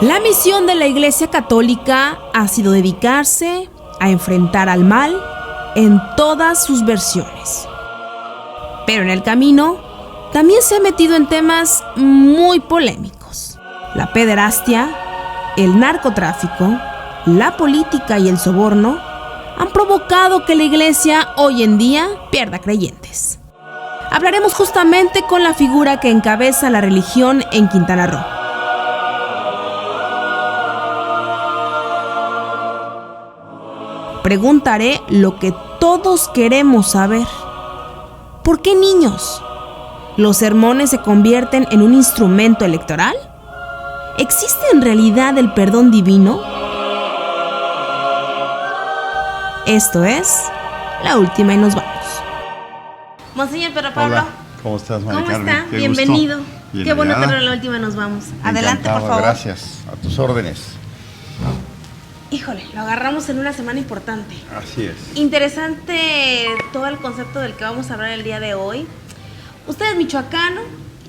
La misión de la Iglesia Católica ha sido dedicarse a enfrentar al mal en todas sus versiones. Pero en el camino también se ha metido en temas muy polémicos. La pederastia, el narcotráfico, la política y el soborno han provocado que la Iglesia hoy en día pierda creyentes. Hablaremos justamente con la figura que encabeza la religión en Quintana Roo. Preguntaré lo que todos queremos saber. ¿Por qué niños? ¿Los sermones se convierten en un instrumento electoral? ¿Existe en realidad el perdón divino? Esto es La Última y nos vamos. Monseñor Pedro Pablo. Hola, ¿cómo estás, María Carmen? ¿Cómo está? Qué Bienvenido. gusto. Qué bueno tenerlo en La Última y nos vamos. Adelante, Encantado, por favor. Gracias, a tus órdenes. Híjole, lo agarramos en una semana importante. Así es. Interesante todo el concepto del que vamos a hablar el día de hoy. Usted es michoacano,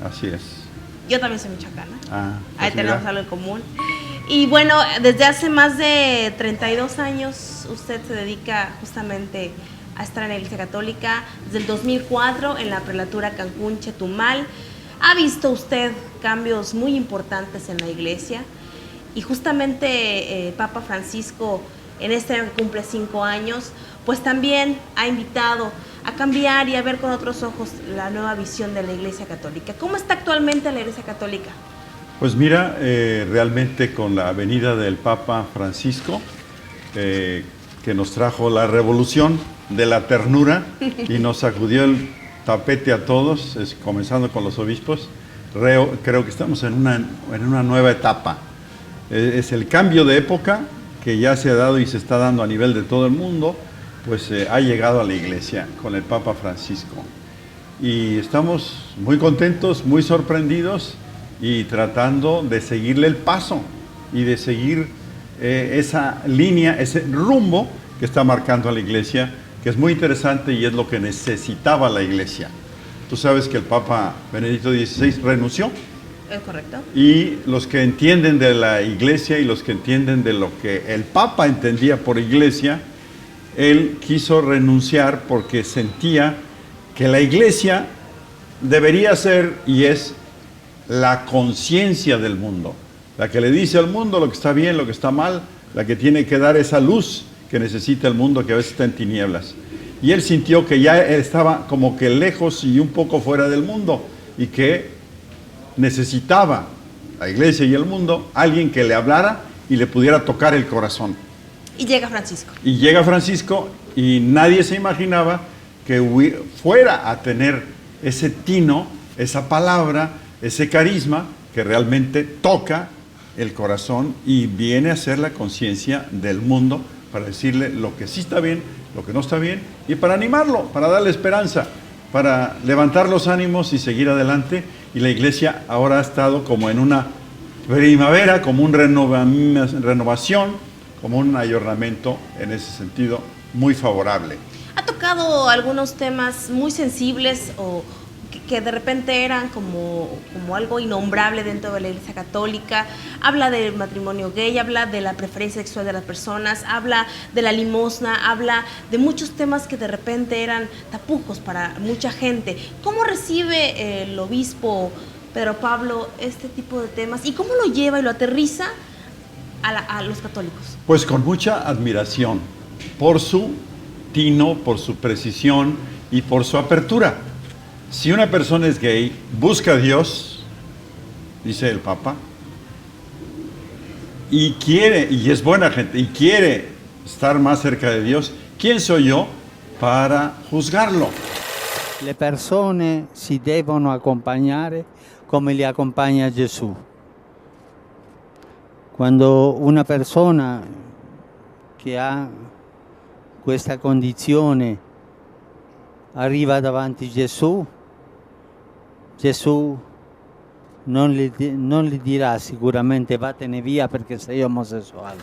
Así es. yo también soy michoacana. Ahí pues tenemos mira. algo en común. Y bueno, desde hace más de 32 años usted se dedica justamente a estar en la Iglesia Católica. Desde el 2004 en la prelatura Cancún, Chetumal. Ha visto usted cambios muy importantes en la Iglesia. Y justamente Papa Francisco, en este año que cumple 5 años, pues también ha invitado a cambiar y a ver con otros ojos la nueva visión de la Iglesia Católica. ¿Cómo está actualmente la Iglesia Católica? Pues mira, realmente con la venida del Papa Francisco, que nos trajo la revolución de la ternura y nos sacudió el tapete a todos, comenzando con los obispos, creo que estamos en una nueva etapa. Es el cambio de época que ya se ha dado y se está dando a nivel de todo el mundo, pues ha llegado a la Iglesia con el Papa Francisco. Y estamos muy contentos, muy sorprendidos y tratando de seguirle el paso y de seguir esa línea, ese rumbo que está marcando a la Iglesia, que es muy interesante y es lo que necesitaba la Iglesia. Tú sabes que el Papa Benedicto XVI renunció. ¿Es correcto? Y los que entienden de la Iglesia y los que entienden de lo que el Papa entendía por Iglesia, él quiso renunciar porque sentía que la Iglesia debería ser y es la conciencia del mundo, la que le dice al mundo lo que está bien, lo que está mal, la que tiene que dar esa luz que necesita el mundo que a veces está en tinieblas. Y él sintió que ya estaba como que lejos y un poco fuera del mundo y que necesitaba la Iglesia y el mundo alguien que le hablara y le pudiera tocar el corazón. Y llega Francisco. Y llega Francisco y nadie se imaginaba que fuera a tener ese tino, esa palabra, ese carisma que realmente toca el corazón y viene a ser la conciencia del mundo para decirle lo que sí está bien, lo que no está bien y para animarlo, para darle esperanza, para levantar los ánimos y seguir adelante. Y la Iglesia ahora ha estado como en una primavera, como una renovación, como un ayornamiento en ese sentido muy favorable. Ha tocado algunos temas muy sensibles o que de repente eran como algo innombrable dentro de la Iglesia Católica. Habla del matrimonio gay, habla de la preferencia sexual de las personas, habla de la limosna, habla de muchos temas que de repente eran tapujos para mucha gente. ¿Cómo recibe el obispo Pedro Pablo este tipo de temas y cómo lo lleva y lo aterriza a los católicos? Pues con mucha admiración por su tino, por su precisión y por su apertura. Si una persona es gay, busca a Dios, dice el Papa, y quiere, y es buena gente, y quiere estar más cerca de Dios, ¿quién soy yo para juzgarlo? Le persone si devono accompagnare come li accompagna Gesù. Quando una persona che ha questa condizione arriva davanti a Gesù, Gesù non gli dirà sicuramente vattene via perché sei omosessuale.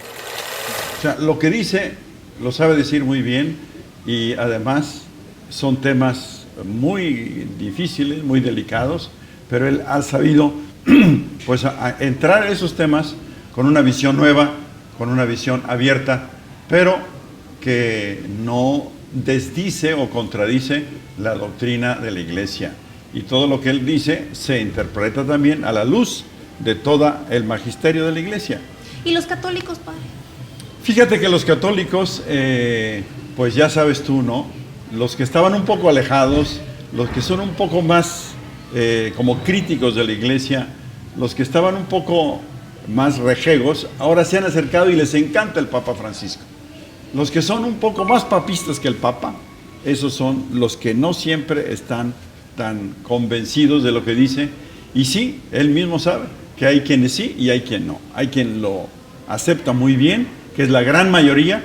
O sea, lo que dice lo sabe decir muy bien y además son temas muy difíciles, muy delicados, pero él ha sabido pues a entrar en esos temas con una visión nueva, con una visión abierta, pero que no desdice o contradice la doctrina de la Iglesia. Y todo lo que él dice se interpreta también a la luz de todo el magisterio de la Iglesia. ¿Y los católicos, padre? Fíjate que los católicos, pues ya sabes tú, ¿no? Los que estaban un poco alejados, los que son un poco más como críticos de la Iglesia, los que estaban un poco más rejegos, ahora se han acercado y les encanta el Papa Francisco. Los que son un poco más papistas que el Papa, esos son los que no siempre están tan convencidos de lo que dice. Y sí, él mismo sabe que hay quienes sí y hay quien no. Hay quien lo acepta muy bien, que es la gran mayoría.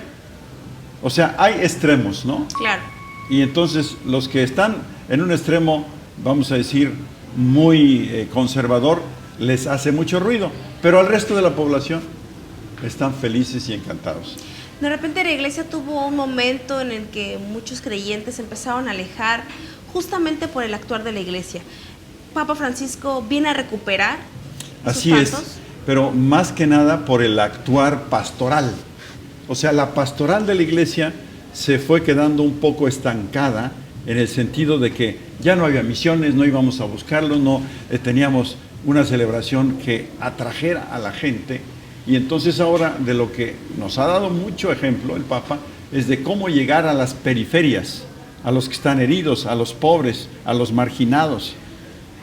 O sea, hay extremos, ¿no? Claro. Y entonces los que están en un extremo, vamos a decir, muy conservador, les hace mucho ruido. Pero al resto de la población están felices y encantados. De repente la Iglesia tuvo un momento en el que muchos creyentes empezaron a alejar justamente por el actuar de la Iglesia. Papa Francisco viene a recuperar Así esos es, pasos. pero más que nada por el actuar pastoral. O sea, la pastoral de la Iglesia se fue quedando un poco estancada en el sentido de que ya no había misiones, no íbamos a buscarlos, no teníamos una celebración que atrajera a la gente. Y entonces ahora de lo que nos ha dado mucho ejemplo el Papa es de cómo llegar a las periferias, a los que están heridos, a los pobres, a los marginados.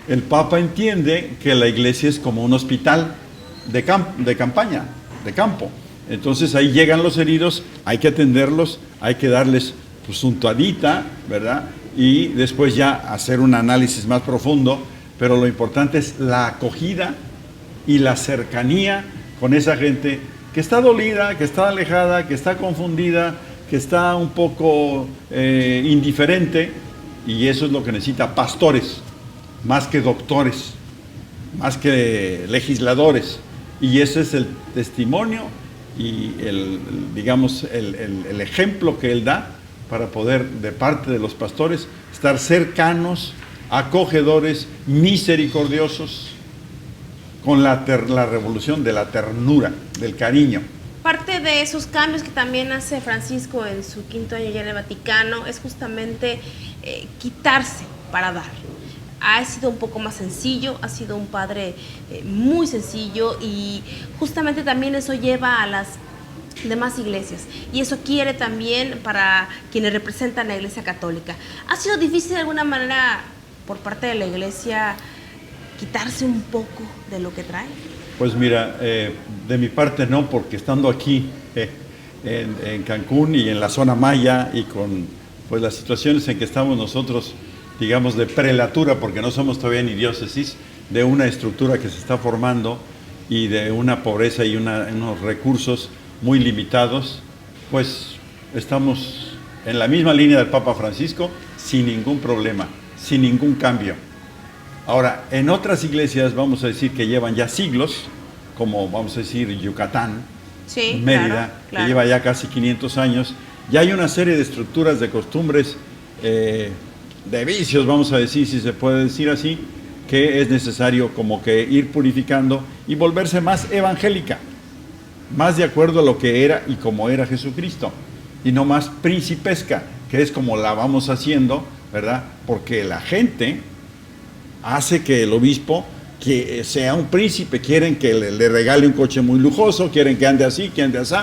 El Papa entiende que la Iglesia es como un hospital de campaña, de campo. Entonces ahí llegan los heridos, hay que atenderlos, hay que darles pues un toallita, ¿verdad? Y después ya hacer un análisis más profundo, pero lo importante es la acogida y la cercanía con esa gente que está dolida, que está alejada, que está confundida, que está un poco indiferente, y eso es lo que necesita pastores, más que doctores, más que legisladores. Y ese es el testimonio y digamos, el ejemplo que él da para poder, de parte de los pastores, estar cercanos, acogedores, misericordiosos, con la revolución de la ternura, del cariño. Parte de esos cambios que también hace Francisco en su 5º año ya en el Vaticano es justamente quitarse para dar. Ha sido un poco más sencillo, ha sido un padre muy sencillo, y justamente también eso lleva a las demás iglesias, y eso quiere también para quienes representan la Iglesia Católica. ¿Ha sido difícil de alguna manera por parte de la Iglesia quitarse un poco de lo que trae? Pues mira, de mi parte no, porque estando aquí en Cancún y en la zona maya, y con pues las situaciones en que estamos nosotros, digamos de prelatura, porque no somos todavía ni diócesis, de una estructura que se está formando y de una pobreza y unos recursos muy limitados, pues estamos en la misma línea del Papa Francisco, sin ningún problema, sin ningún cambio. Ahora, en otras iglesias, vamos a decir que llevan ya siglos, como vamos a decir Yucatán, sí, Mérida, claro. que lleva ya casi 500 años, ya hay una serie de estructuras, de costumbres, de vicios, vamos a decir, si se puede decir así, que es necesario como que ir purificando y volverse más evangélica, más de acuerdo a lo que era y como era Jesucristo, y no más principesca, que es como la vamos haciendo, ¿verdad? Porque la gente hace que el obispo que sea un príncipe, quieren que le regale un coche muy lujoso, quieren que ande así, que ande así.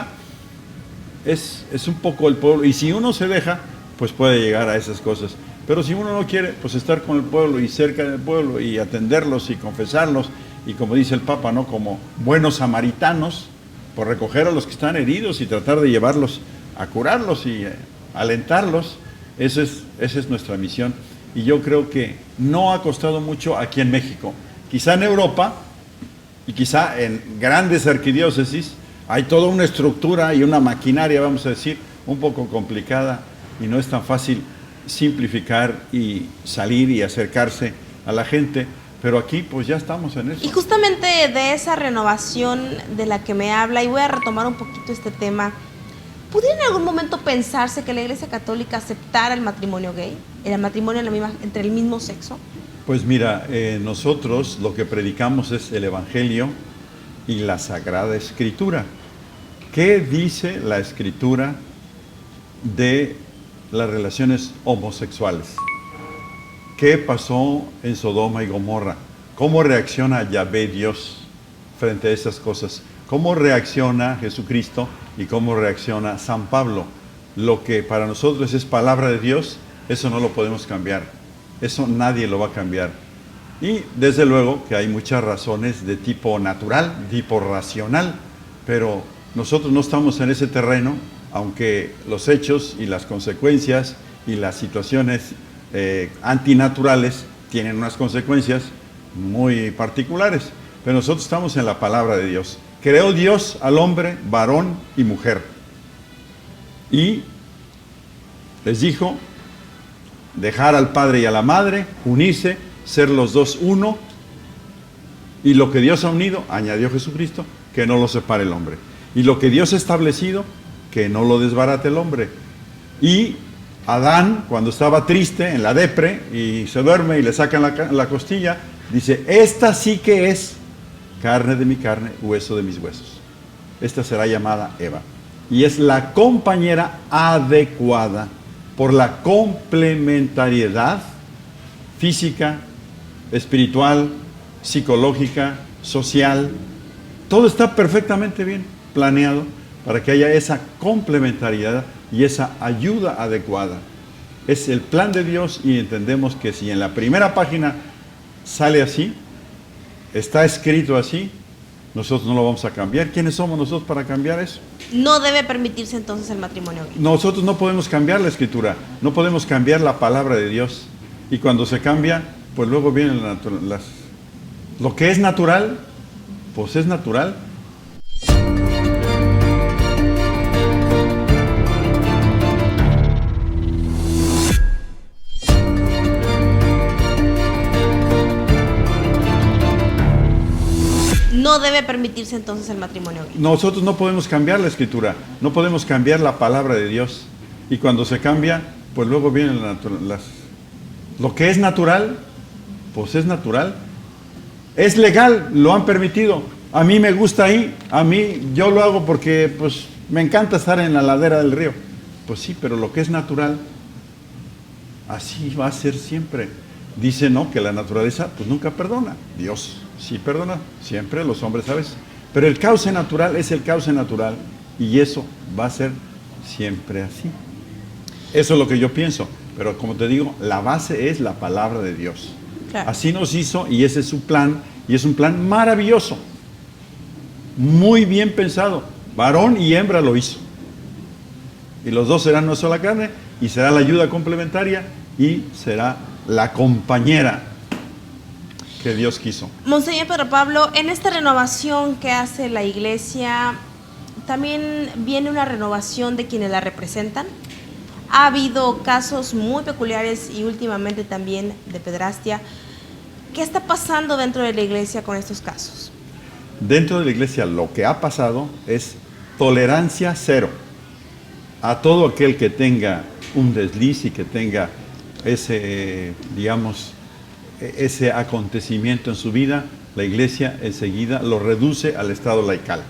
Es un poco el pueblo, y si uno se deja, pues puede llegar a esas cosas. Pero si uno no quiere, pues estar con el pueblo y cerca del pueblo y atenderlos y confesarlos, y como dice el Papa, ¿no? Como buenos samaritanos, por recoger a los que están heridos y tratar de llevarlos a curarlos y alentarlos. Esa es nuestra misión. Y yo creo que no ha costado mucho aquí en México. Quizá en Europa y quizá en grandes arquidiócesis hay toda una estructura y una maquinaria, vamos a decir, un poco complicada, y no es tan fácil simplificar y salir y acercarse a la gente. Pero aquí pues ya estamos en eso. Y justamente de esa renovación de la que me habla, y voy a retomar un poquito este tema, ¿pudiera en algún momento pensarse que la Iglesia Católica aceptara el matrimonio gay, el matrimonio entre el mismo sexo? Pues mira, nosotros lo que predicamos es el Evangelio, y la Sagrada Escritura. ¿Qué dice la Escritura de las relaciones homosexuales? ¿Qué pasó en Sodoma y Gomorra? ¿Cómo reacciona Yahvé Dios frente a esas cosas? ¿Cómo reacciona Jesucristo y cómo reacciona San Pablo? Lo que para nosotros es palabra de Dios, eso no lo podemos cambiar. Eso nadie lo va a cambiar. Y desde luego que hay muchas razones de tipo natural, tipo racional, pero nosotros no estamos en ese terreno, aunque los hechos y las consecuencias y las situaciones antinaturales tienen unas consecuencias muy particulares, pero nosotros estamos en la palabra de Dios. Creó Dios al hombre, varón y mujer, y les dijo dejar al padre y a la madre, unirse, ser los dos uno, y lo que Dios ha unido, añadió Jesucristo, que no lo separe el hombre, y lo que Dios ha establecido, que no lo desbarate el hombre. Y Adán, cuando estaba triste, en la depre, y se duerme y le sacan la costilla, dice, esta sí que es carne de mi carne, hueso de mis huesos. Esta será llamada Eva. Y es la compañera adecuada por la complementariedad física, espiritual, psicológica, social. Todo está perfectamente bien planeado para que haya esa complementariedad y esa ayuda adecuada. Es el plan de Dios, y entendemos que si en la primera página sale así, está escrito así, nosotros no lo vamos a cambiar. ¿Quiénes somos nosotros para cambiar eso? No debe permitirse entonces el matrimonio gay. Nosotros no podemos cambiar la Escritura, no podemos cambiar la palabra de Dios. Y cuando se cambia, pues luego vienen lo que es natural, pues es natural. No debe permitirse entonces el matrimonio gay. Nosotros no podemos cambiar la Escritura, no podemos cambiar la palabra de Dios. Y cuando se cambia, pues luego vienen lo que es natural, pues es natural. Es legal, lo han permitido. A mí me gusta ir, yo lo hago porque pues me encanta estar en la ladera del río. Pues sí, pero lo que es natural, así va a ser siempre. Dice, no, que la naturaleza pues nunca perdona. Dios sí perdona, siempre, los hombres a veces. Pero el cauce natural es el cauce natural, y eso va a ser siempre así. Eso es lo que yo pienso. Pero como te digo, la base es la palabra de Dios. Claro. Así nos hizo, y ese es su plan, y es un plan maravilloso. Muy bien pensado. Varón y hembra lo hizo. Y los dos serán una sola carne, y será la ayuda complementaria, y será la compañera que Dios quiso. Monseñor Pedro Pablo, en esta renovación que hace la Iglesia, ¿también viene una renovación de quienes la representan? Ha habido casos muy peculiares y últimamente también de pederastia. ¿Qué está pasando dentro de la Iglesia con estos casos? Dentro de la Iglesia lo que ha pasado es tolerancia cero a todo aquel que tenga un desliz y que tenga ese, digamos, ese acontecimiento en su vida. La Iglesia enseguida lo reduce al estado laical.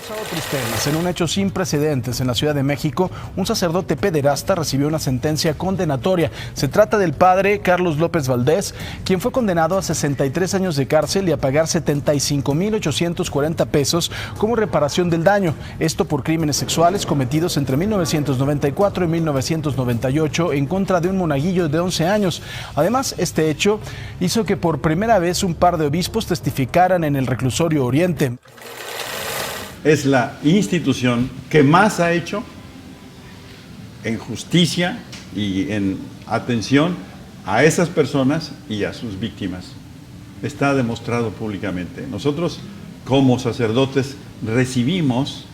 A otros temas. En un hecho sin precedentes en la Ciudad de México, un sacerdote pederasta recibió una sentencia condenatoria. Se trata del padre Carlos López Valdés, quien fue condenado a 63 años de cárcel y a pagar 75,840 pesos como reparación del daño. Esto por crímenes sexuales cometidos entre 1994 y 1998 en contra de un monaguillo de 11 años. Además, este hecho hizo que por primera vez un par de obispos testificaran en el reclusorio Oriente. Es la institución que más ha hecho en justicia y en atención a esas personas y a sus víctimas. Está demostrado públicamente. Nosotros, como sacerdotes, recibimos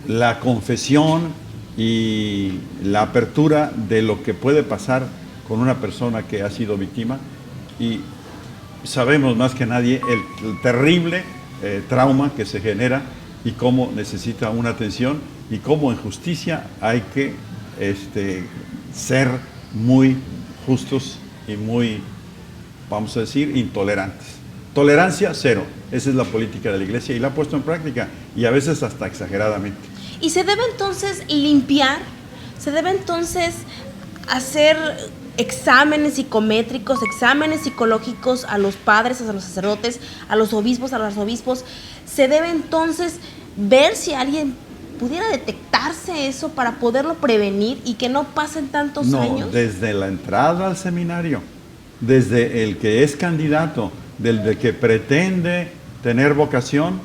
la confesión y la apertura de lo que puede pasar con una persona que ha sido víctima, y sabemos más que nadie el terrible trauma que se genera y cómo necesita una atención, y cómo en justicia hay que ser muy justos y muy, vamos a decir, intolerantes. Tolerancia, cero. Esa es la política de la iglesia y la ha puesto en práctica, y a veces hasta exageradamente. ¿Y se debe entonces limpiar? ¿Se debe entonces hacer exámenes psicométricos, exámenes psicológicos a los padres, a los sacerdotes, a los obispos, a los arzobispos? ¿Se debe entonces ver si alguien pudiera detectarse eso para poderlo prevenir y que no pasen tantos años? No, desde la entrada al seminario, desde el que es candidato, del que pretende tener vocación,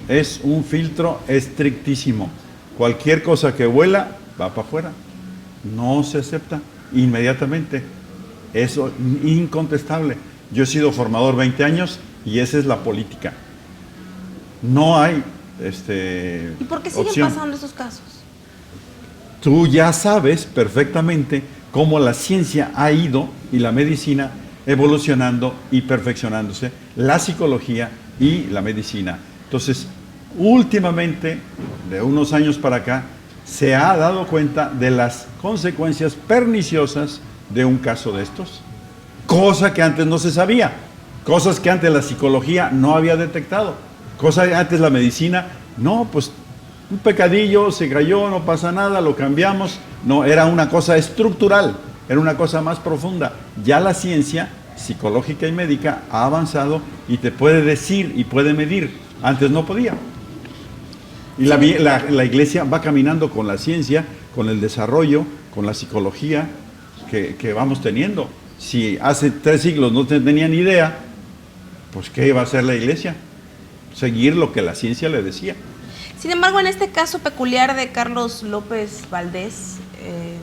es un filtro estrictísimo. Cualquier cosa que vuela va para afuera, no se acepta inmediatamente. Eso incontestable. Yo he sido formador 20 años y esa es la política. No hay ¿Y por qué siguen opción. pasando esos casos? Tú ya sabes perfectamente cómo la ciencia ha ido y la medicina evolucionando y perfeccionándose, la psicología y la medicina. Entonces, últimamente, de unos años para acá, se ha dado cuenta de las consecuencias perniciosas de un caso de estos, cosa que antes no se sabía, cosas que antes la psicología no había detectado, cosas que antes la medicina, no, pues un pecadillo, se cayó, no pasa nada, lo cambiamos. No, era una cosa estructural, era una cosa más profunda. Ya la ciencia psicológica y médica ha avanzado y te puede decir y puede medir. Antes no podía. Y la iglesia va caminando con la ciencia, con el desarrollo, con la psicología que vamos teniendo. Si hace 3 siglos no tenían idea, pues ¿qué iba a hacer la iglesia? Seguir lo que la ciencia le decía. Sin embargo, en este caso peculiar de Carlos López Valdés,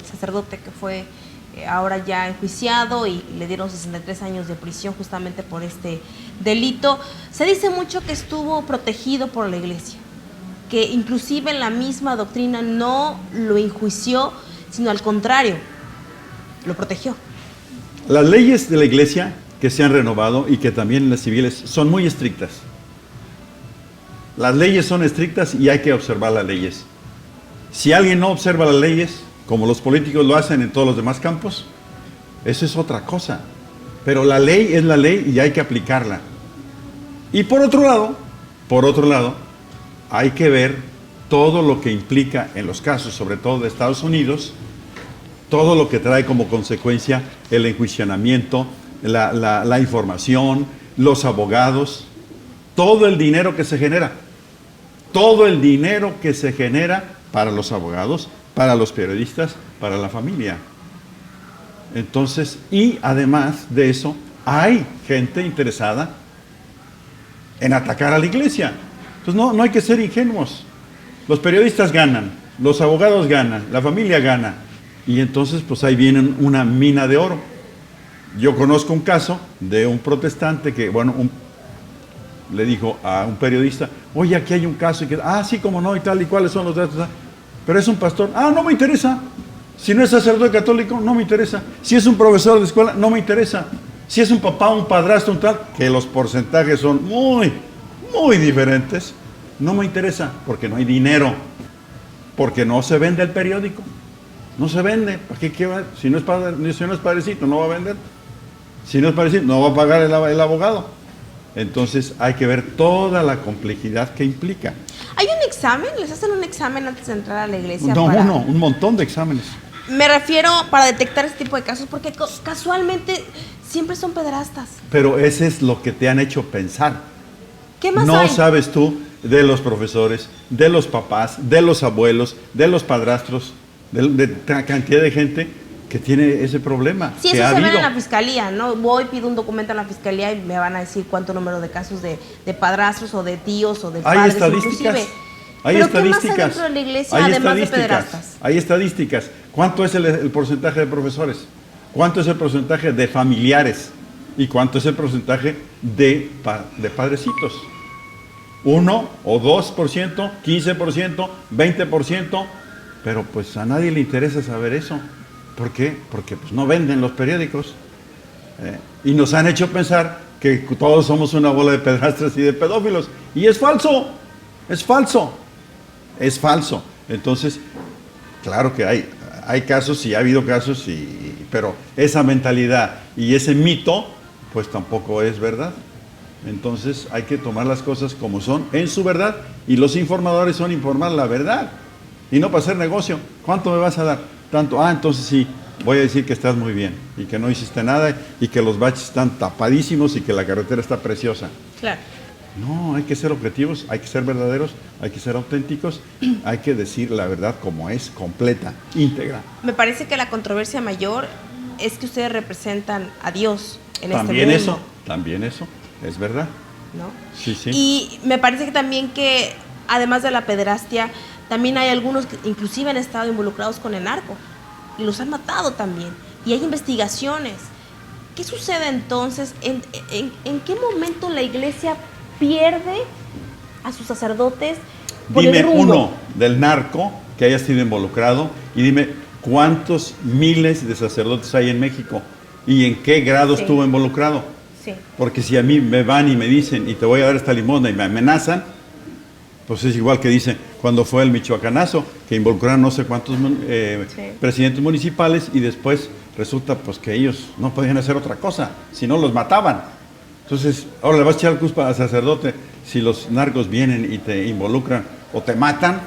sacerdote que fue ahora ya enjuiciado y le dieron 63 años de prisión justamente por este delito, se dice mucho que estuvo protegido por la iglesia, que inclusive la misma doctrina no lo enjuició, sino al contrario, lo protegió. Las leyes de la iglesia que se han renovado y que también las civiles son muy estrictas. Las leyes son estrictas y hay que observar las leyes. Si alguien no observa las leyes, como los políticos lo hacen en todos los demás campos, eso es otra cosa. Pero la ley es la ley y hay que aplicarla. Y por otro lado, hay que ver todo lo que implica en los casos, sobre todo de Estados Unidos, todo lo que trae como consecuencia el enjuiciamiento, la información, los abogados, todo el dinero que se genera. Todo el dinero que se genera para los abogados, para los periodistas, para la familia. Entonces, y además de eso, hay gente interesada en atacar a la iglesia. Entonces, no hay que ser ingenuos. Los periodistas ganan, los abogados ganan, la familia gana. Y entonces, pues ahí viene una mina de oro. Yo conozco un caso de un protestante que, le dijo a un periodista, oye, aquí hay un caso, y que, sí, cómo no, y tal, y cuáles son los datos, pero es un pastor, no me interesa, si no es sacerdote católico, no me interesa, si es un profesor de escuela, no me interesa, si es un papá, un padrastro, un tal, que los porcentajes son muy, muy diferentes, no me interesa, porque no hay dinero, porque no se vende el periódico, no se vende, ¿para qué va? Si no es padrecito, no va a vender, si no es padrecito, no va a pagar el abogado. Entonces hay que ver toda la complejidad que implica. ¿Hay un examen? ¿Les hacen un examen antes de entrar a la iglesia? No, un montón de exámenes. Me refiero para detectar este tipo de casos, porque casualmente siempre son pederastas. Pero ese es lo que te han hecho pensar. ¿Qué más no hay? Sabes tú de los profesores, de los papás, de los abuelos, de los padrastros, de la cantidad de gente que tiene ese problema. Sí, que eso ha se ve habido. en la fiscalía, ¿no? Voy, pido un documento en la fiscalía y me van a decir cuánto número de casos de padrastros o de tíos o de padres. Hay estadísticas. Inclusive. Hay ¿Pero estadísticas. qué más hay dentro de la iglesia, Hay además de estadísticas. pederastas? Hay estadísticas. ¿Cuánto es el porcentaje de profesores? ¿Cuánto es el porcentaje de familiares? ¿Y cuánto es el porcentaje de padrecitos? 1 o 2%, 15%, 20%, pero pues a nadie le interesa saber eso. ¿Por qué? Porque pues no venden los periódicos. Y nos han hecho pensar que todos somos una bola de pedrastras y de pedófilos. Y es falso, es falso, es falso. Entonces, claro que hay casos y ha habido casos, pero esa mentalidad y ese mito, pues tampoco es verdad. Entonces hay que tomar las cosas como son, en su verdad, y los informadores son informar la verdad, y no para hacer negocio. ¿Cuánto me vas a dar? Tanto. Entonces sí, voy a decir que estás muy bien, y que no hiciste nada, y que los baches están tapadísimos, y que la carretera está preciosa. Claro. No, hay que ser objetivos, hay que ser verdaderos, hay que ser auténticos, hay que decir la verdad como es, completa, íntegra. Me parece que la controversia mayor es que ustedes representan a Dios en También este mundo. también eso, es verdad. ¿No? Sí, sí. Y me parece que también que, además de la pederastia, también hay algunos que inclusive han estado involucrados con el narco y los han matado también. Y hay investigaciones. ¿Qué sucede entonces? ¿En qué momento la iglesia pierde a sus sacerdotes por Dime el rumbo? uno del narco que haya sido involucrado y dime cuántos miles de sacerdotes hay en México y en qué grado Sí. estuvo involucrado. Sí. Porque si a mí me van y me dicen y te voy a dar esta limosna y me amenazan, pues es igual que dicen cuando fue el michoacanazo, que involucraron no sé cuántos presidentes municipales y después resulta pues que ellos no podían hacer otra cosa, si no los mataban. Entonces, ahora le vas a echar la culpa al sacerdote si los narcos vienen y te involucran o te matan.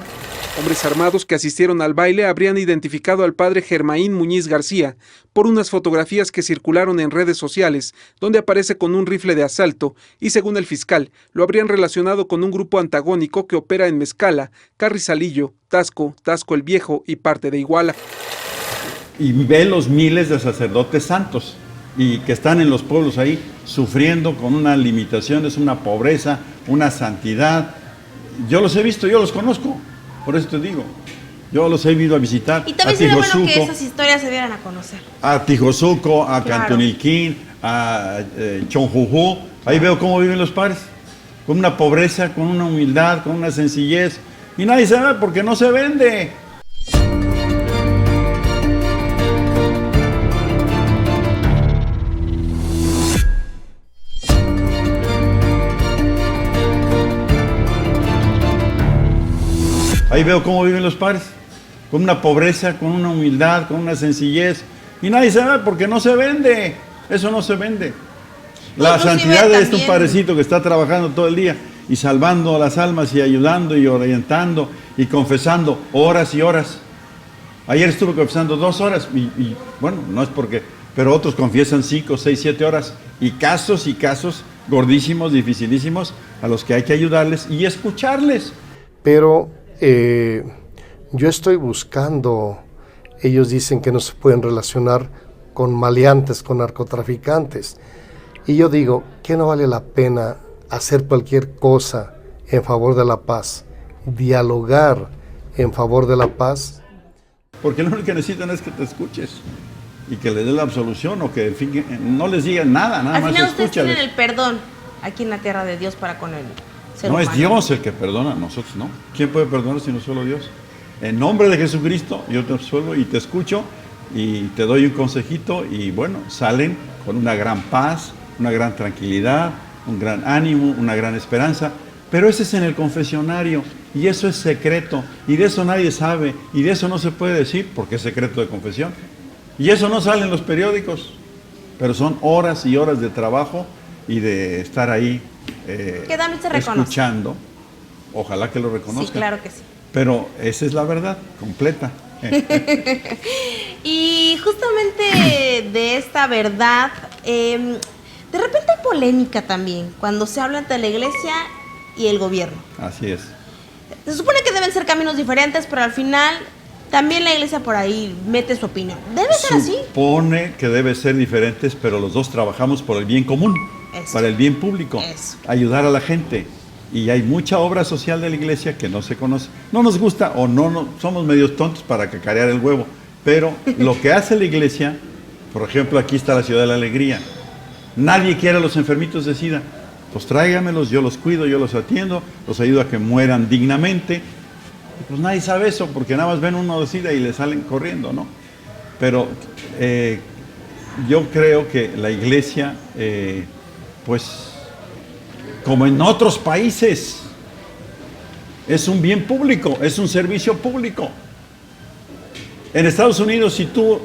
Hombres armados que asistieron al baile habrían identificado al padre Germaín Muñiz García por unas fotografías que circularon en redes sociales, donde aparece con un rifle de asalto y, según el fiscal, lo habrían relacionado con un grupo antagónico que opera en Mezcala, Carrizalillo, Tasco, Tasco el Viejo y parte de Iguala. Y ve los miles de sacerdotes santos y que están en los pueblos ahí sufriendo con unas limitaciones, una pobreza, una santidad. Yo los he visto, yo los conozco, por eso te digo. Yo los he ido a visitar. Y también sería bueno que esas historias se dieran a conocer. A Tijosuco, a Claro. Cantunilquín, a Chonjujú. Ahí veo cómo viven los padres, con una pobreza, con una humildad, con una sencillez. Y nadie sabe porque no se vende. Ahí veo cómo viven los padres, con una pobreza, con una humildad, con una sencillez. Y nadie sabe porque no se vende. Eso no se vende. La Inclusive santidad es un también- padrecito que está trabajando todo el día y salvando a las almas y ayudando y orientando y confesando horas y horas. Ayer estuve confesando 2 horas y bueno, no es porque, pero otros confiesan 5, 6, 7 horas. Y casos gordísimos, dificilísimos, a los que hay que ayudarles y escucharles. Pero yo estoy buscando, ellos dicen que no se pueden relacionar con maleantes, con narcotraficantes. Y yo digo, ¿qué no vale la pena hacer cualquier cosa en favor de la paz? Dialogar en favor de la paz. Porque lo único que necesitan es que te escuches y que les des la absolución o que en fin, no les digan nada, nada Al más final ustedes escúchales. tienen el perdón aquí en la tierra de Dios para con el ser No humano. es Dios el que perdona, nosotros no. ¿Quién puede perdonar sino solo Dios? En nombre de Jesucristo yo te absuelvo y te escucho y te doy un consejito y bueno, salen con una gran paz, una gran tranquilidad, un gran ánimo, una gran esperanza. Pero ese es en el confesionario y eso es secreto y de eso nadie sabe y de eso no se puede decir porque es secreto de confesión. Y eso no sale en los periódicos, pero son horas y horas de trabajo y de estar ahí Que también se reconoce. escuchando. Ojalá que lo reconozcan. Sí, claro que sí. Pero esa es la verdad completa. Y justamente de esta verdad, de repente hay polémica también cuando se habla entre la iglesia y el gobierno. Así es. Se supone que deben ser caminos diferentes, pero al final también la iglesia por ahí mete su opinión. ¿Debe ser así? Supone que debe ser diferentes, pero los dos trabajamos por el bien común, Eso. para el bien público, Eso. ayudar a la gente. Y hay mucha obra social de la iglesia que no se conoce. No nos gusta o no somos medios tontos para cacarear el huevo. Pero lo que hace la iglesia, por ejemplo, aquí está la Ciudad de la Alegría. Nadie quiere a los enfermitos de SIDA. Pues tráigamelos, yo los cuido, yo los atiendo, los ayudo a que mueran dignamente. Y pues nadie sabe eso, porque nada más ven uno de SIDA y le salen corriendo, ¿no? Pero yo creo que la iglesia, pues, como en otros países, es un bien público, es un servicio público. En Estados Unidos, si tú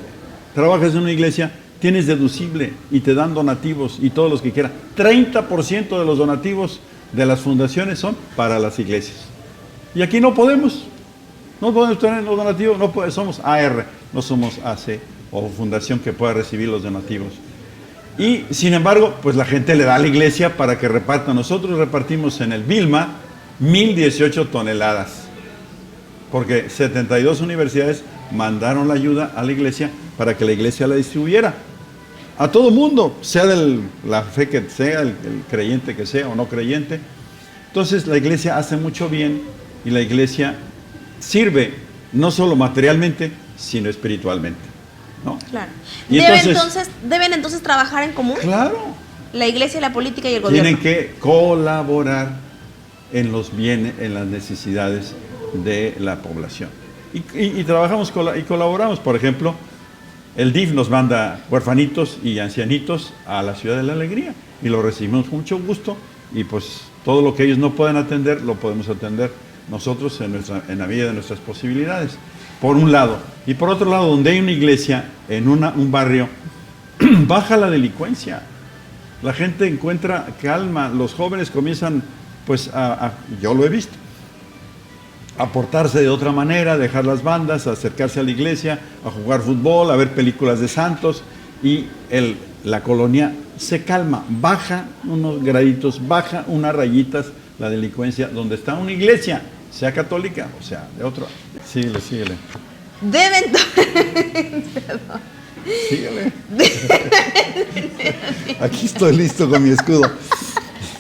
trabajas en una iglesia, tienes deducible y te dan donativos y todos los que quieran. 30% de los donativos de las fundaciones son para las iglesias. Y aquí no podemos tener los donativos, somos AR, no somos AC o fundación que pueda recibir los donativos. Y sin embargo, pues la gente le da a la iglesia para que reparta. Nosotros repartimos en el Vilma 1,018 toneladas, porque 72 universidades mandaron la ayuda a la iglesia para que la iglesia la distribuyera a todo mundo, sea de la fe que sea, el creyente que sea o no creyente. Entonces la iglesia hace mucho bien y la iglesia sirve no solo materialmente, sino espiritualmente, ¿no? Claro. Y ¿Deben entonces trabajar en común? Claro. La iglesia, la política y el gobierno. Tienen que colaborar en los bienes, en las necesidades de la población. Y trabajamos y colaboramos. Por ejemplo, el DIF nos manda huerfanitos y ancianitos a la Ciudad de la Alegría y lo recibimos con mucho gusto, y pues todo lo que ellos no pueden atender lo podemos atender nosotros en la medida de nuestras posibilidades, por un lado. Y por otro lado, donde hay una iglesia en un barrio, baja la delincuencia, la gente encuentra calma, los jóvenes comienzan, pues yo lo he visto, a portarse de otra manera, a dejar las bandas, a acercarse a la iglesia, a jugar fútbol, a ver películas de santos, y la colonia se calma, baja unos graditos, baja unas rayitas la delincuencia donde está una iglesia, sea católica o sea de otro. Síguele. Deben... Síguele. Aquí estoy listo con mi escudo.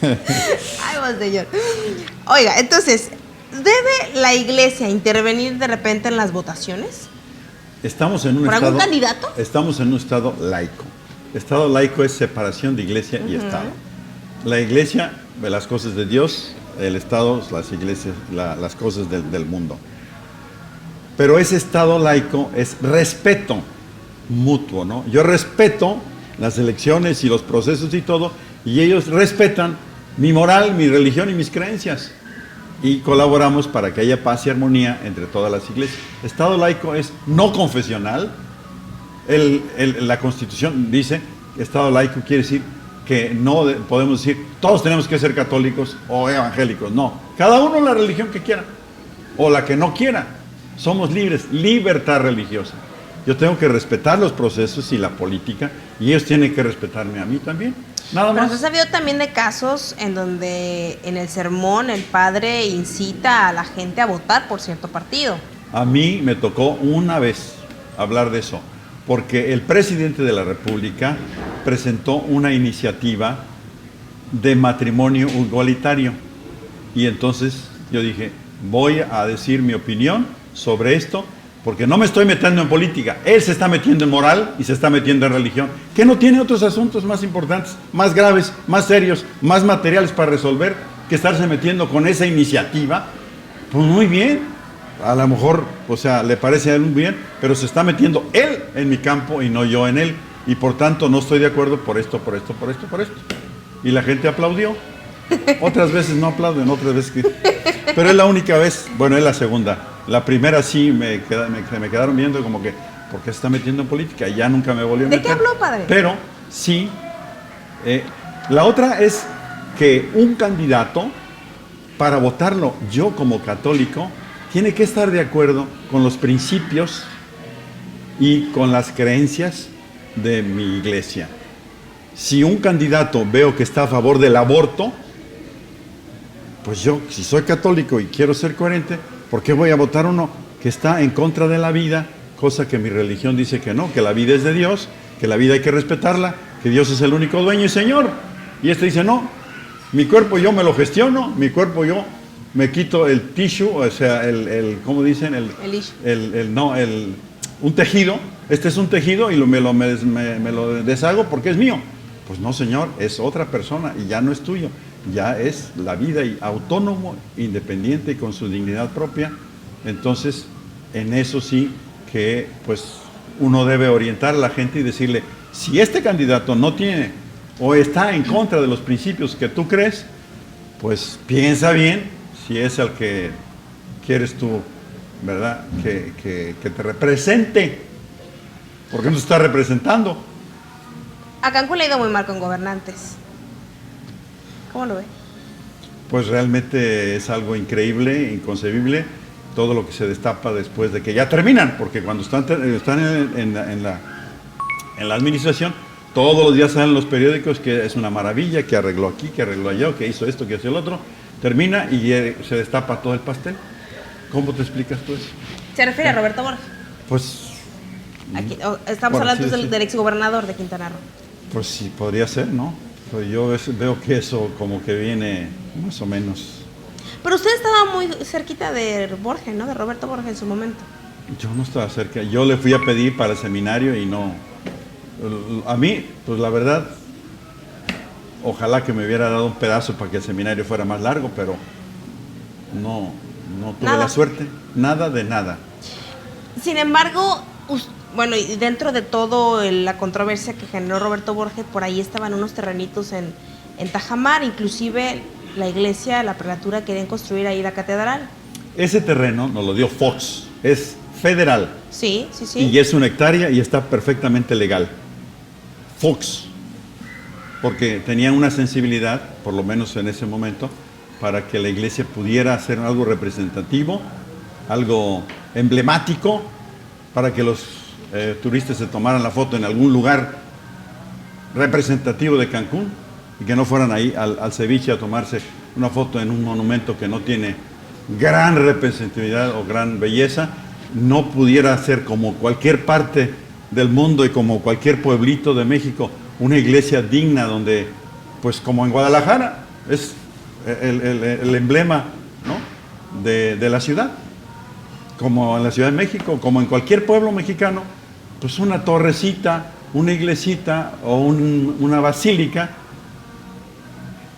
Ay, vos, señor. Oiga, entonces, ¿debe la iglesia intervenir de repente en las votaciones? Estamos en un ¿Por estado, algún candidato? Estamos en un estado laico. Estado laico es separación de iglesia y Estado. La iglesia ve las cosas de Dios, el Estado, las iglesias, las cosas del mundo. Pero ese Estado laico es respeto mutuo, ¿no? Yo respeto las elecciones y los procesos y todo, y ellos respetan mi moral, mi religión y mis creencias. Y colaboramos para que haya paz y armonía entre todas las iglesias. Estado laico es no confesional. La Constitución dice que Estado laico quiere decir que no podemos decir todos tenemos que ser católicos o evangélicos. No, cada uno la religión que quiera o la que no quiera. Somos libres, libertad religiosa. Yo tengo que respetar los procesos y la política, y ellos tienen que respetarme a mí también. Nada más. Pero se ha sabido también de casos en donde en el sermón el padre incita a la gente a votar por cierto partido. A mí me tocó una vez hablar de eso, porque el presidente de la República presentó una iniciativa de matrimonio igualitario. Y entonces yo dije, voy a decir mi opinión sobre esto, porque no me estoy metiendo en política. Él se está metiendo en moral y se está metiendo en religión, que no tiene otros asuntos más importantes, más graves, más serios, más materiales para resolver, que estarse metiendo con esa iniciativa. Pues muy bien, a lo mejor, o sea, le parece a él muy bien, pero se está metiendo él en mi campo y no yo en él, y por tanto no estoy de acuerdo por esto. Y la gente aplaudió. Otras veces no aplauden, otras veces que... Pero es la única vez, bueno, es la segunda. La primera sí me quedaron viendo como que, ¿por qué se está metiendo en política? Y ya nunca me volvió a meter. ¿De qué habló, padre? Pero sí, la otra es que un candidato, para votarlo yo como católico, tiene que estar de acuerdo con los principios y con las creencias de mi iglesia. Si un candidato veo que está a favor del aborto, pues yo, si soy católico y quiero ser coherente, ¿por qué voy a votar uno que está en contra de la vida? Cosa que mi religión dice que no, que la vida es de Dios, que la vida hay que respetarla, que Dios es el único dueño y Señor. Y este dice, no, mi cuerpo yo me lo gestiono, mi cuerpo yo me quito el tissue, o sea, ¿cómo dicen? Un tejido. Este es un tejido y me lo deshago porque es mío. Pues no, Señor, es otra persona y ya no es tuyo. Ya es la vida y autónomo, independiente y con su dignidad propia. Entonces, en eso sí que pues uno debe orientar a la gente y decirle, si este candidato no tiene o está en contra de los principios que tú crees, pues piensa bien si es el que quieres tú, ¿verdad? Que te represente, porque no te está representando. A Cancún le ha ido muy mal con gobernantes. ¿Cómo lo ve? Pues realmente es algo increíble, inconcebible, todo lo que se destapa después de que ya terminan, porque cuando están en la administración, todos los días salen los periódicos que es una maravilla, que arregló aquí, que arregló allá, que hizo esto, que hizo el otro, termina y se destapa todo el pastel. ¿Cómo te explicas tú eso? ¿Se refiere a Roberto Borges? Pues, Estamos por así hablando decir. del exgobernador de Quintana Roo. Pues sí, podría ser, ¿no? Pues yo veo que eso como que viene más o menos. Pero usted estaba muy cerquita de Borges, ¿no? De Roberto Borges en su momento. Yo no estaba cerca, yo le fui a pedir para el seminario y no. A mí, pues la verdad, ojalá que me hubiera dado un pedazo para que el seminario fuera más largo, pero no tuve Nada. la suerte, nada de nada. Sin embargo, bueno, y dentro de todo la controversia que generó Roberto Borges, por ahí estaban unos terrenitos en Tajamar, inclusive la iglesia, la prelatura, querían construir ahí la catedral. Ese terreno nos lo dio Fox, es federal. Sí. Y es 1 hectárea y está perfectamente legal. Fox, porque tenía una sensibilidad, por lo menos en ese momento, para que la iglesia pudiera hacer algo representativo, algo emblemático, para que los turistas se tomaran la foto en algún lugar representativo de Cancún y que no fueran ahí al ceviche a tomarse una foto en un monumento que no tiene gran representatividad o gran belleza, no pudiera ser como cualquier parte del mundo y como cualquier pueblito de México, una iglesia digna donde, pues como en Guadalajara, es el emblema, ¿no?, de la ciudad, como en la Ciudad de México, como en cualquier pueblo mexicano, pues una torrecita, una iglesita o una basílica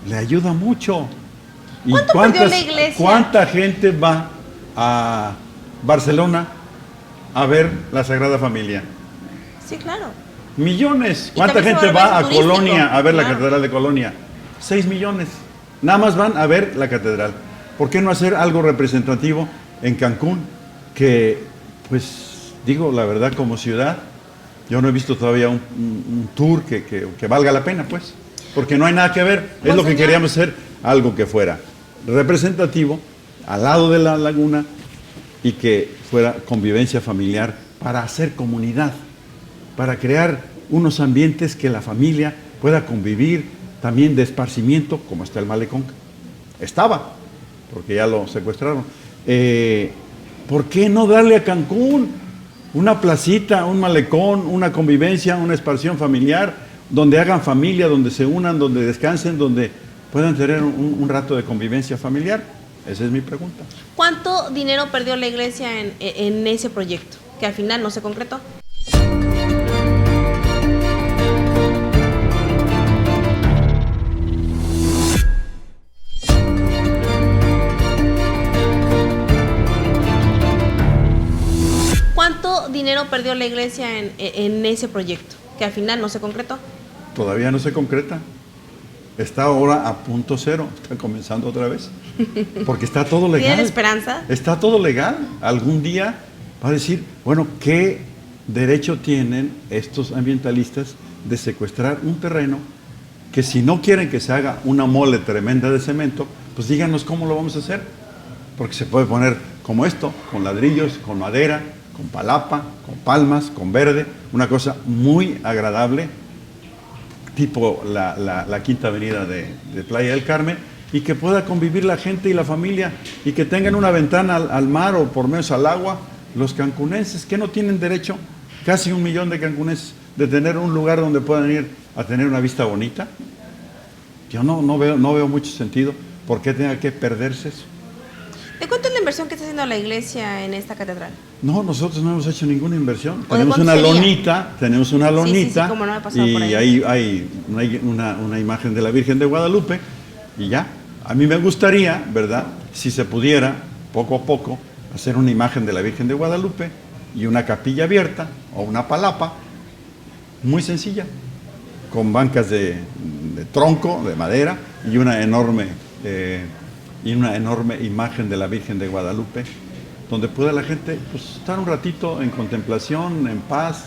le ayuda mucho. ¿Y ¿Cuánto perdió la iglesia? cuánta gente va a Barcelona a ver la Sagrada Familia? Sí, claro. Millones. Y ¿Cuánta también se gente vuelve va a turístico, Colonia a ver la claro. Catedral de Colonia? 6 millones. Nada más van a ver la catedral. ¿Por qué no hacer algo representativo en Cancún? Que, pues, digo la verdad, como ciudad, yo no he visto todavía un tour que valga la pena, pues. Porque no hay nada que ver. Es lo que queríamos hacer, algo que fuera representativo, al lado de la laguna, y que fuera convivencia familiar para hacer comunidad, para crear unos ambientes que la familia pueda convivir, también de esparcimiento, como está el malecón. Estaba, porque ya lo secuestraron. ¿Por qué no darle a Cancún una placita, un malecón, una convivencia, una esparción familiar, donde hagan familia, donde se unan, donde descansen, donde puedan tener un rato de convivencia familiar? Esa es mi pregunta. ¿Cuánto dinero perdió la iglesia en ese proyecto, que al final no se concretó? ¿Cuánto dinero perdió la iglesia en ese proyecto, que al final no se concretó? Todavía no se concreta. Está ahora a punto cero, está comenzando otra vez. Porque está todo legal. ¿Tienen esperanza? Está todo legal. Algún día va a decir, bueno, ¿qué derecho tienen estos ambientalistas de secuestrar un terreno que, si no quieren que se haga una mole tremenda de cemento, pues díganos cómo lo vamos a hacer? Porque se puede poner como esto, con ladrillos, con madera, con palapa, con palmas, con verde, una cosa muy agradable, tipo la Quinta Avenida de Playa del Carmen, y que pueda convivir la gente y la familia, y que tengan una ventana al mar o por menos al agua, los cancunenses, que no tienen derecho, casi 1 millón de cancunenses, de tener un lugar donde puedan ir a tener una vista bonita. Yo no veo mucho sentido por qué tenga que perderse eso. ¿De cuánto es la inversión que está haciendo la iglesia en esta catedral? No, nosotros no hemos hecho ninguna inversión. ¿O de Tenemos cuánto una sería? lonita, sí, como no, he pasado y por ahí. ahí hay una imagen de la Virgen de Guadalupe, y ya. A mí me gustaría, ¿verdad?, si se pudiera, poco a poco, hacer una imagen de la Virgen de Guadalupe y una capilla abierta o una palapa, muy sencilla, con bancas de tronco, de madera, y una enorme imagen de la Virgen de Guadalupe, donde pueda la gente, pues, estar un ratito en contemplación, en paz,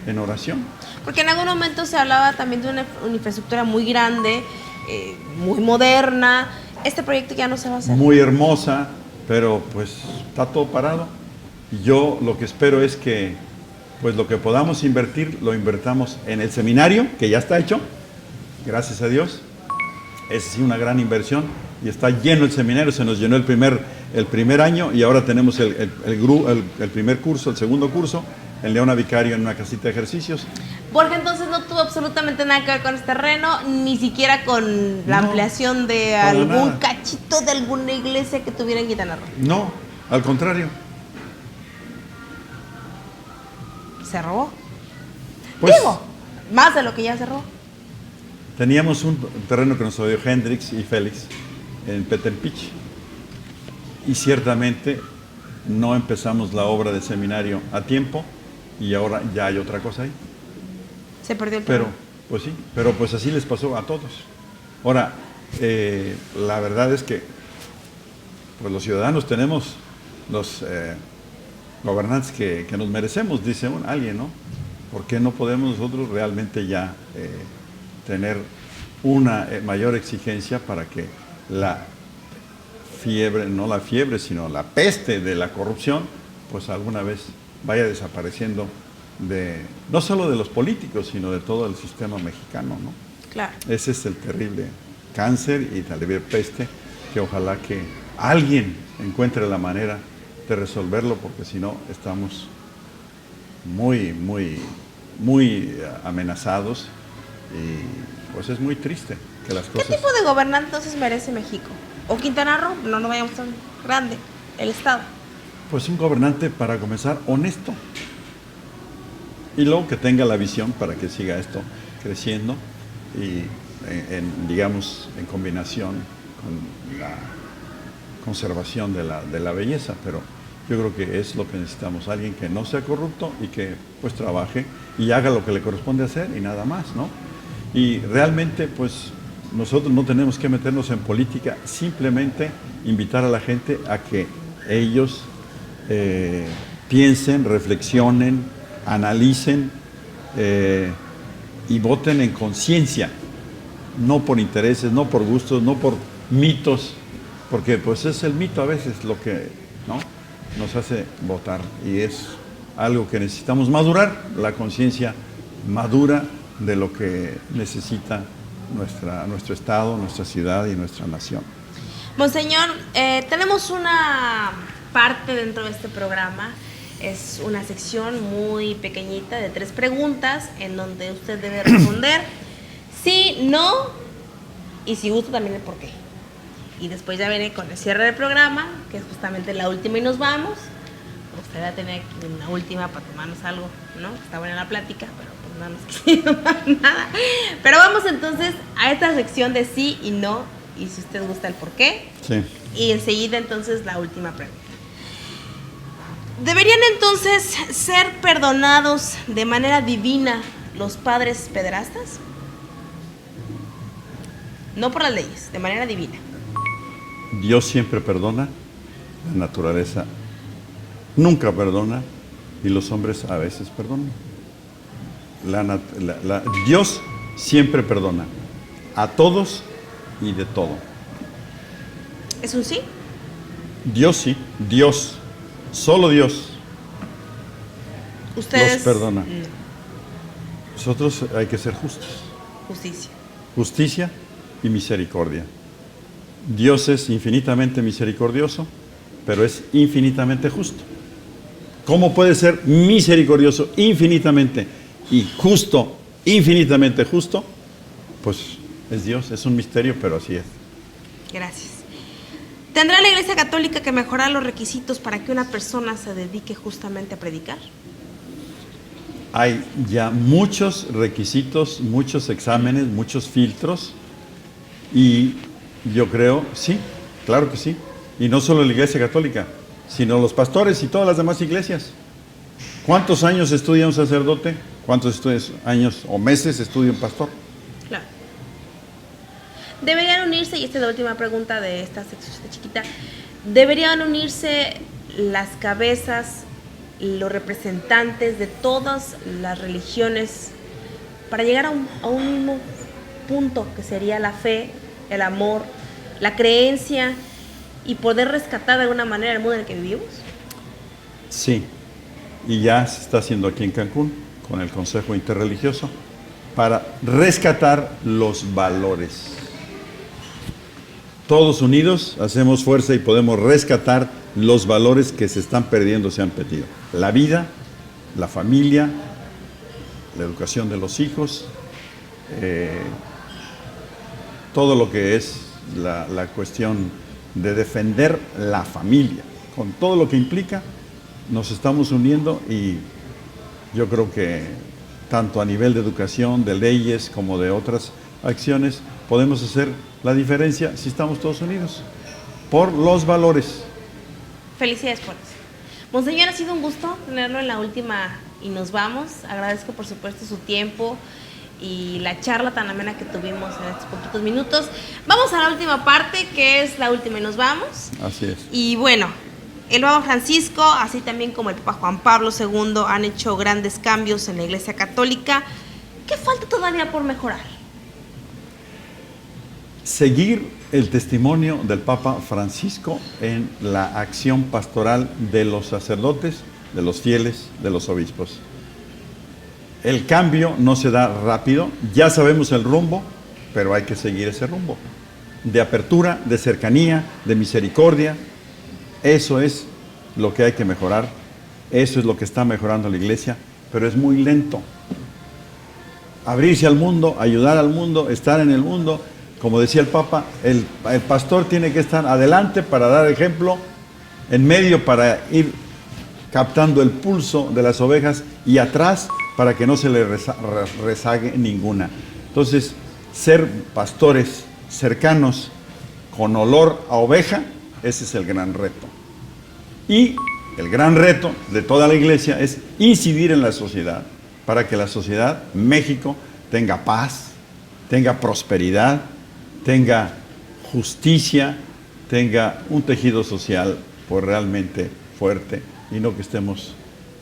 en oración. Porque en algún momento se hablaba también de una infraestructura muy grande, muy moderna. Este proyecto ya no se va a hacer. Muy hermosa, pero pues está todo parado. Y yo lo que espero es que pues lo que podamos invertir, lo invertamos en el seminario, que ya está hecho, gracias a Dios. Es sí una gran inversión y está lleno el seminario, se nos llenó el primer año y ahora tenemos el primer curso, el segundo curso, en Leona Vicario, en una casita de ejercicios. Borja entonces no tuvo absolutamente nada que ver con este terreno, ni siquiera con la ampliación de algún nada. cachito de alguna iglesia que tuviera en Quintana Roo. No, al contrario. ¿Se robó? Pues, Digo, más de lo que ya se robó. teníamos un terreno que nos dio Hendrix y Félix en Petempich y ciertamente no empezamos la obra de seminario a tiempo y ahora ya hay otra cosa ahí. Se perdió el Pero, terreno. pues sí, pero pues así les pasó a todos. Ahora, la verdad es que pues los ciudadanos tenemos los gobernantes que nos merecemos, dice alguien, ¿no? ¿Por qué no podemos nosotros realmente ya tener una mayor exigencia para que la fiebre, no la fiebre, sino la peste de la corrupción, pues alguna vez vaya desapareciendo no solo de los políticos, sino de todo el sistema mexicano, ¿no? Claro. Ese es el terrible cáncer y terrible peste que ojalá que alguien encuentre la manera de resolverlo, porque si no estamos muy, muy, muy amenazados y pues es muy triste que las cosas... ¿Qué tipo de gobernante entonces merece México? ¿O Quintana Roo? No vayamos tan grande, el Estado. Pues un gobernante, para comenzar, honesto. Y luego que tenga la visión para que siga esto creciendo y, digamos, en combinación con la conservación de la belleza. Pero yo creo que es lo que necesitamos, alguien que no sea corrupto y que pues trabaje y haga lo que le corresponde hacer y nada más, ¿no? Y realmente, pues, nosotros no tenemos que meternos en política, simplemente invitar a la gente a que ellos piensen, reflexionen, analicen y voten en conciencia, no por intereses, no por gustos, no por mitos, porque pues es el mito a veces lo que, ¿no?, nos hace votar y es algo que necesitamos madurar, la conciencia madura de lo que necesita nuestro Estado, nuestra ciudad y nuestra nación. Monseñor, tenemos una parte dentro de este programa, es una sección muy pequeñita de 3 preguntas en donde usted debe responder sí, no y si gusta también el por qué. Y después ya viene con el cierre del programa, que es justamente la última y nos vamos. Usted va a tener aquí una última para tomarnos algo, ¿no? Está buena la plática, pero pues no nos quiere tomar nada. Pero vamos entonces a esta sección de sí y no, y si usted gusta el por qué. Sí. Y enseguida entonces la última pregunta. ¿Deberían entonces ser perdonados de manera divina los padres pederastas? No por las leyes, de manera divina. Dios siempre perdona, la naturaleza nunca perdona y los hombres a veces perdonan. Dios siempre perdona a todos y de todo. ¿Es un sí? Dios sí, Dios, solo Dios Ustedes los perdona. no. Nosotros hay que ser justos. Justicia. Justicia y misericordia. Dios es infinitamente misericordioso, pero es infinitamente justo. ¿Cómo puede ser misericordioso infinitamente y justo, infinitamente justo? Pues es Dios, es un misterio, pero así es. Gracias. ¿Tendrá la Iglesia Católica que mejorar los requisitos para que una persona se dedique justamente a predicar? Hay ya muchos requisitos, muchos exámenes, muchos filtros y yo creo, sí, claro que sí. Y no solo la Iglesia Católica, sino los pastores y todas las demás iglesias. ¿Cuántos años estudia un sacerdote? ¿Cuántos años o meses estudia un pastor? Claro. ¿Deberían unirse, y esta es la última pregunta de esta sección chiquita, deberían unirse las cabezas, los representantes de todas las religiones para llegar a un mismo punto, que sería la fe, el amor, la creencia, y poder rescatar de alguna manera el mundo en el que vivimos? Sí, y ya se está haciendo aquí en Cancún con el Consejo Interreligioso para rescatar los valores. Todos unidos hacemos fuerza y podemos rescatar los valores que se están perdiendo, se han perdido. La vida, la familia, la educación de los hijos, todo lo que es la cuestión de defender la familia, con todo lo que implica, nos estamos uniendo, y yo creo que tanto a nivel de educación, de leyes, como de otras acciones, podemos hacer la diferencia si estamos todos unidos, por los valores. Felicidades por eso. Monseñor, ha sido un gusto tenerlo en la última y nos vamos. Agradezco por supuesto su tiempo y la charla tan amena que tuvimos en estos poquitos minutos. Vamos a la última parte, que es la última y nos vamos. Así es. Y bueno, el Papa Francisco, así también como el Papa Juan Pablo II, han hecho grandes cambios en la Iglesia Católica. ¿Qué falta todavía por mejorar? Seguir el testimonio del Papa Francisco en la acción pastoral de los sacerdotes, de los fieles, de los obispos. El cambio no se da rápido, ya sabemos el rumbo, pero hay que seguir ese rumbo. De apertura, de cercanía, de misericordia. Eso es lo que hay que mejorar, eso es lo que está mejorando la Iglesia, pero es muy lento. Abrirse al mundo, ayudar al mundo, estar en el mundo. Como decía el Papa, el pastor tiene que estar adelante para dar ejemplo, en medio para ir captando el pulso de las ovejas, y atrás para que no se le rezague ninguna. Entonces, ser pastores cercanos, con olor a oveja, ese es el gran reto. Y el gran reto de toda la Iglesia es incidir en la sociedad, para que la sociedad, México, tenga paz, tenga prosperidad, tenga justicia, tenga un tejido social pues realmente fuerte, y no que estemos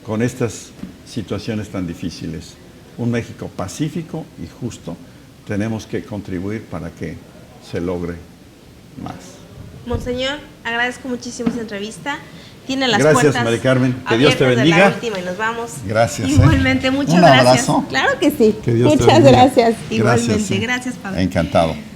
con estas situaciones tan difíciles. Un México pacífico y justo tenemos que contribuir para que se logre más. Monseñor, agradezco muchísimo esta entrevista. Tiene las gracias, puertas Mari Carmen. Que Dios te bendiga. De la última y nos vamos. Gracias. Igualmente, muchas un gracias. abrazo. Claro que sí. Que Dios te muchas bendiga. gracias. Igualmente, Gracias, gracias, Padre. Encantado.